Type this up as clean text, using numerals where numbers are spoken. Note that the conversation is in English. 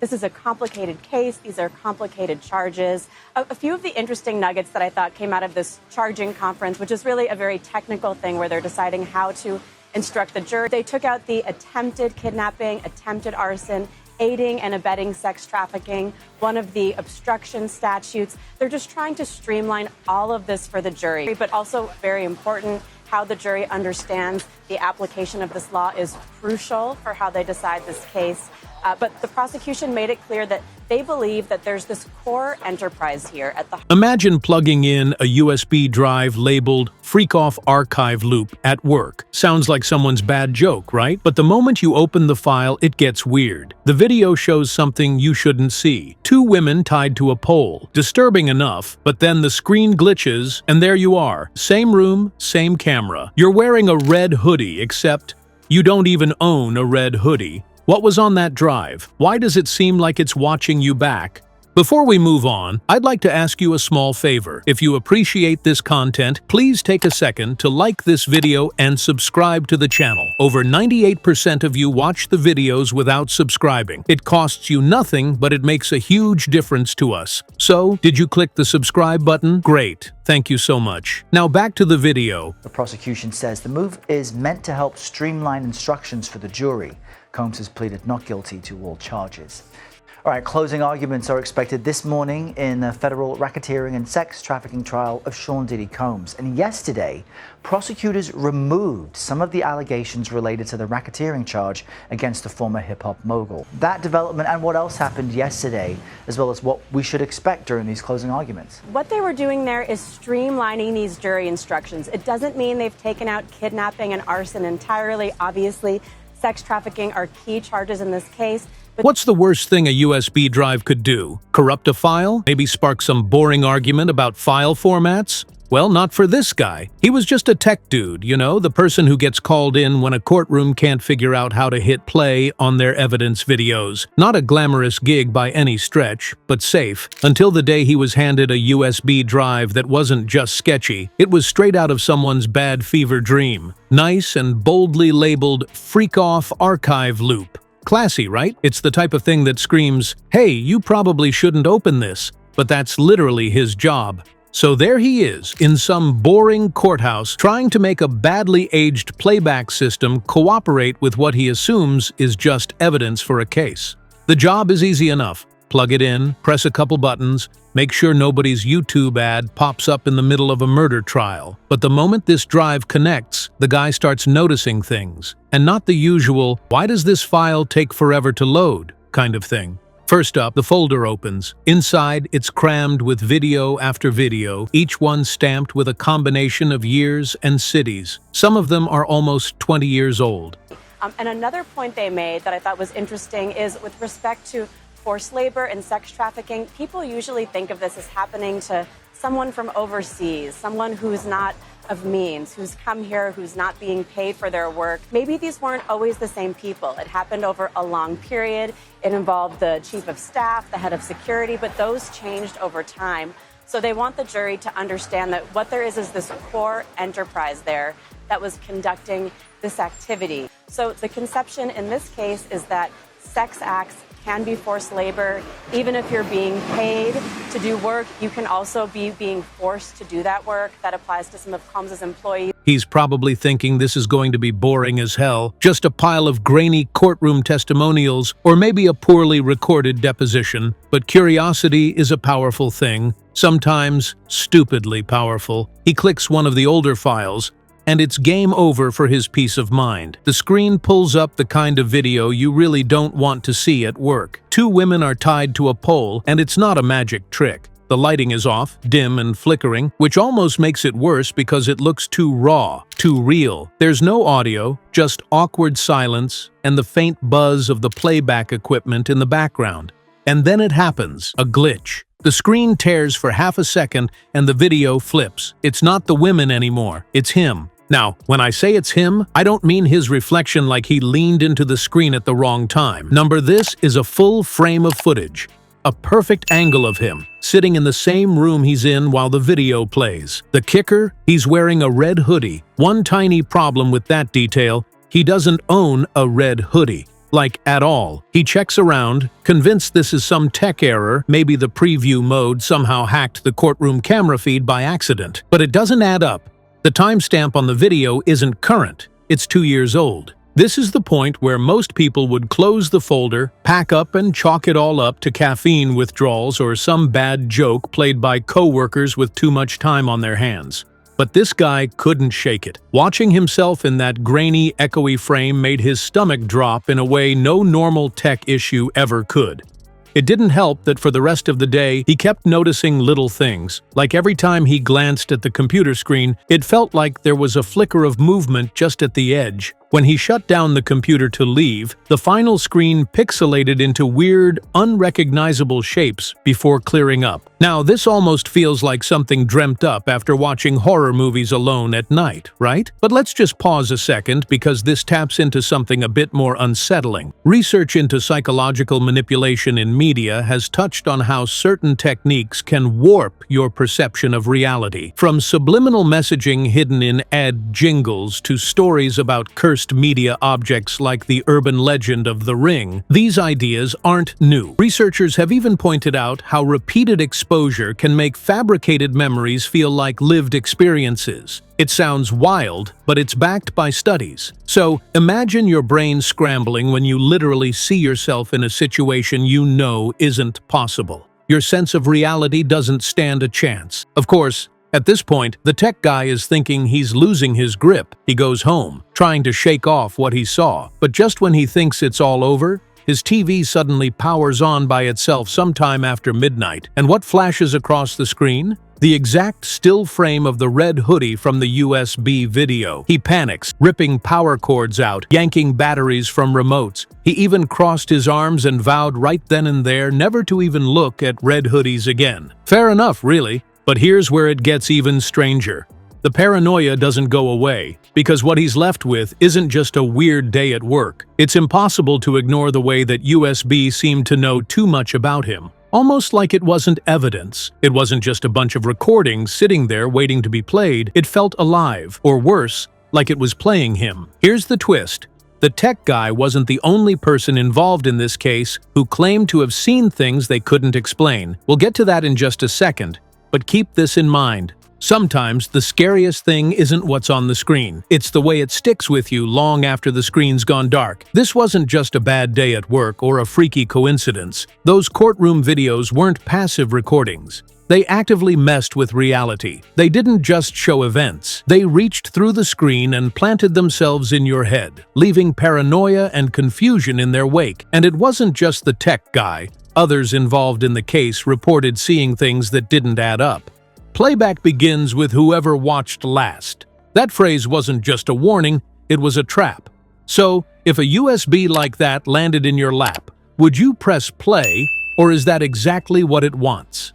This is a complicated case. These are complicated charges. A few of the interesting nuggets that I thought came out of this charging conference, which is really a very technical thing where they're deciding how to instruct the jury. They took out the attempted kidnapping, attempted arson, aiding and abetting sex trafficking, one of the obstruction statutes. They're just trying to streamline all of this for the jury, but also very important, how the jury understands the application of this law is crucial for how they decide this case. But the prosecution made it clear that they believe that there's this core enterprise here at the... Imagine plugging in a USB drive labeled "Freak Off Archive Loop" at work. Sounds like someone's bad joke, right? But the moment you open the file, it gets weird. The video shows something you shouldn't see. Two women tied to a pole. Disturbing enough, but then the screen glitches, and there you are. Same room, same camera. You're wearing a red hoodie, except you don't even own a red hoodie. What was on that drive? Why does it seem like it's watching you back? Before we move on, I'd like to ask you a small favor. If you appreciate this content, please take a second to like this video and subscribe to the channel. Over 98% of you watch the videos without subscribing. It costs you nothing, but it makes a huge difference to us. So, did you click the subscribe button? Great. Thank you so much. Now back to the video. The prosecution says the move is meant to help streamline instructions for the jury. Combs has pleaded not guilty to all charges. All right, closing arguments are expected this morning in the federal racketeering and sex trafficking trial of Sean Diddy Combs. And yesterday, prosecutors removed some of the allegations related to the racketeering charge against the former hip-hop mogul. That development and what else happened yesterday, as well as what we should expect during these closing arguments. What they were doing there is streamlining these jury instructions. It doesn't mean they've taken out kidnapping and arson entirely. Obviously, sex trafficking are key charges in this case. What's the worst thing a USB drive could do? Corrupt a file? Maybe spark some boring argument about file formats? Well, not for this guy. He was just a tech dude, you know, the person who gets called in when a courtroom can't figure out how to hit play on their evidence videos. Not a glamorous gig by any stretch, but safe. Until the day he was handed a USB drive that wasn't just sketchy, it was straight out of someone's bad fever dream. Nice and boldly labeled "Freak Off Archive Loop." Classy, right? It's the type of thing that screams, "Hey, you probably shouldn't open this," but that's literally his job. So there he is, in some boring courthouse, trying to make a badly aged playback system cooperate with what he assumes is just evidence for a case. The job is easy enough. Plug it in, press a couple buttons, make sure nobody's YouTube ad pops up in the middle of a murder trial. But the moment this drive connects, the guy starts noticing things. And not the usual, "Why does this file take forever to load?" kind of thing. First up, the folder opens. Inside, it's crammed with video after video, each one stamped with a combination of years and cities. Some of them are almost 20 years old. And another point they made that I thought was interesting is with respect to forced labor and sex trafficking, people usually think of this as happening to someone from overseas, someone who's not of means, who's come here, who's not being paid for their work. Maybe these weren't always the same people. It happened over a long period. It involved the chief of staff, the head of security, but those changed over time. So they want the jury to understand that what there is this core enterprise there that was conducting this activity. So the conception in this case is that sex acts can be forced labor. Even if you're being paid to do work, you can also be being forced to do that work. That applies to some of Combs' employees. He's probably thinking this is going to be boring as hell, just a pile of grainy courtroom testimonials, or maybe a poorly recorded deposition. But curiosity is a powerful thing, sometimes stupidly powerful. He clicks one of the older files, and it's game over for his peace of mind. The screen pulls up the kind of video you really don't want to see at work. Two women are tied to a pole, and it's not a magic trick. The lighting is off, dim and flickering, which almost makes it worse because it looks too raw, too real. There's no audio, just awkward silence and the faint buzz of the playback equipment in the background. And then it happens, a glitch. The screen tears for half a second and the video flips. It's not the women anymore, it's him. Now, when I say it's him, I don't mean his reflection like he leaned into the screen at the wrong time. This is a full frame of footage. A perfect angle of him, sitting in the same room he's in while the video plays. The kicker? He's wearing a red hoodie. One tiny problem with that detail, he doesn't own a red hoodie. Like, at all. He checks around, convinced this is some tech error, maybe the preview mode somehow hacked the courtroom camera feed by accident. But it doesn't add up. The timestamp on the video isn't current. It's 2 years old. This is the point where most people would close the folder, pack up and chalk it all up to caffeine withdrawals or some bad joke played by co-workers with too much time on their hands. But this guy couldn't shake it. Watching himself in that grainy, echoey frame made his stomach drop in a way no normal tech issue ever could. It didn't help that for the rest of the day, he kept noticing little things. Like every time he glanced at the computer screen, it felt like there was a flicker of movement just at the edge. When he shut down the computer to leave, the final screen pixelated into weird, unrecognizable shapes before clearing up. Now, this almost feels like something dreamt up after watching horror movies alone at night, right? But let's just pause a second because this taps into something a bit more unsettling. Research into psychological manipulation in media has touched on how certain techniques can warp your perception of reality. From subliminal messaging hidden in ad jingles to stories about cursed media objects like the urban legend of The Ring, these ideas aren't new. Researchers have even pointed out how repeated exposure can make fabricated memories feel like lived experiences. It sounds wild, but it's backed by studies. So, imagine your brain scrambling when you literally see yourself in a situation you know isn't possible. Your sense of reality doesn't stand a chance. Of course, at this point, the tech guy is thinking he's losing his grip. He goes home, trying to shake off what he saw. But just when he thinks it's all over, his TV suddenly powers on by itself sometime after midnight. And what flashes across the screen? The exact still frame of the red hoodie from the USB video. He panics, ripping power cords out, yanking batteries from remotes. He even crossed his arms and vowed right then and there never to even look at red hoodies again. Fair enough, really. But here's where it gets even stranger. The paranoia doesn't go away, because what he's left with isn't just a weird day at work. It's impossible to ignore the way that USB seemed to know too much about him. Almost like it wasn't evidence. It wasn't just a bunch of recordings sitting there waiting to be played. It felt alive, or worse, like it was playing him. Here's the twist. The tech guy wasn't the only person involved in this case who claimed to have seen things they couldn't explain. We'll get to that in just a second. But keep this in mind. Sometimes the scariest thing isn't what's on the screen. It's the way it sticks with you long after the screen's gone dark. This wasn't just a bad day at work or a freaky coincidence. Those courtroom videos weren't passive recordings. They actively messed with reality. They didn't just show events. They reached through the screen and planted themselves in your head, leaving paranoia and confusion in their wake. And it wasn't just the tech guy. Others involved in the case reported seeing things that didn't add up. Playback begins with whoever watched last. That phrase wasn't just a warning, it was a trap. So, if a USB like that landed in your lap, would you press play, or is that exactly what it wants?